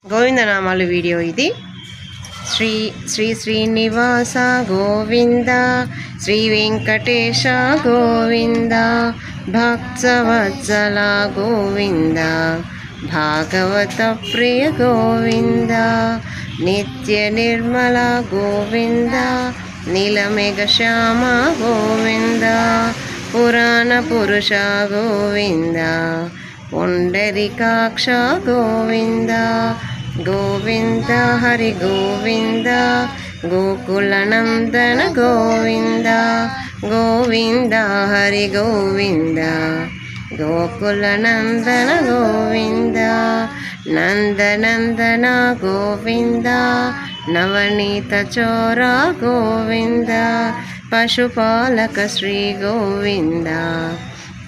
గోవిందనామాలు video ఇది. శ్రీ శ్రీ శ్రీనివాస గోవింద, శ్రీ వెంకటేశ గోవింద, భక్తవత్సల గోవింద, భాగవత ప్రియ గోవింద, నిత్య నిర్మల గోవింద, నీలమేఘ శ్యామ గోవింద, పురాణ పురుష గోవింద, పుండరీకాక్ష గోవింద, గోవింద హరి గోవింద, గోకులనందన గోవింద, గోవింద హరి గోవింద, గోకులనందన గోవింద, నందనందన గోవింద, నవనీత చోర గోవింద, పశుపాలక శ్రీ గోవింద,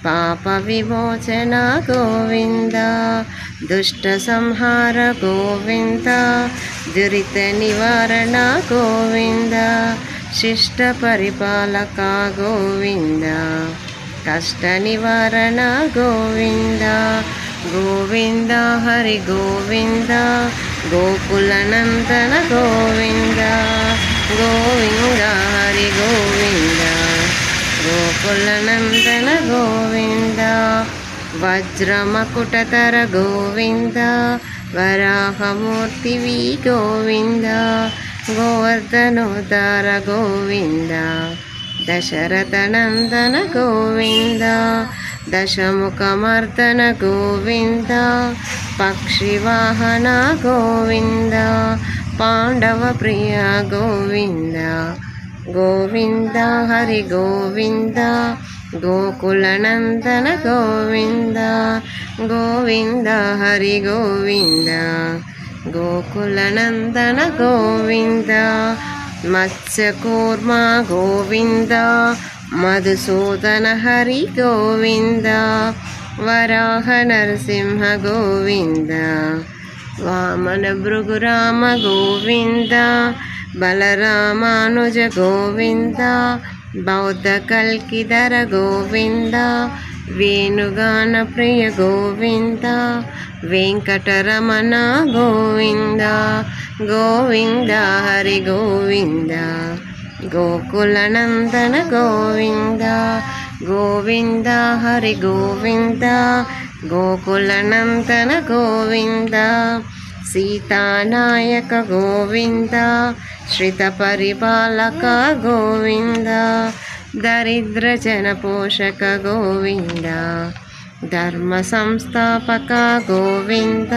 పాప విమోచన గోవింద, దుష్ట సంహార గోవింద, దురిత నివారణ గోవింద, శిష్ట పరిపాలక గోవింద, కష్ట నివారణ గోవింద, గోవింద హరి గోవింద, గోకులనందన గోవింద, గోవింద హరి గోవింద, గోకులనందన గోవింద, వజ్రమకుటతర గోవింద, వరాహమూర్తివి గోవింద, గోవర్ధనోద్ధార గోవింద, దశరథనందన గోవింద, దశముఖమర్దన గోవింద, పక్షివాహన గోవింద, పాండవ ప్రియ గోవింద, గోవింద హరి గోవింద, గోకులనందన గోవింద, గోవింద హరి గోవింద, గోకులనందన గోవింద, మత్స్యకూర్మ గోవింద, మధుసూదన హరి గోవింద, వరాహ నరసింహ గోవింద, వామన భృగురామ గోవింద, బలరామానుజ గోవింద, బౌద్ధ కల్కిధర గోవింద, వేణుగాన ప్రియ గోవింద, వెంకటరమణ గోవింద, గోవింద హరి గోవింద, గోకులనందన గోవింద, గోవింద హరి గోవింద, గోకులనందన గోవింద, సీతానాయక గోవింద, శ్రిత పరిపాలక గోవింద, దరిద్ర జన పోషక గోవింద, ధర్మ సంస్థాపక గోవింద,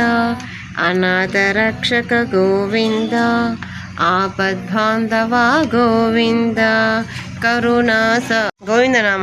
అనాథ రక్షక గోవింద, ఆపద్బాంధవ గోవింద, కరుణాస గోవిందనామ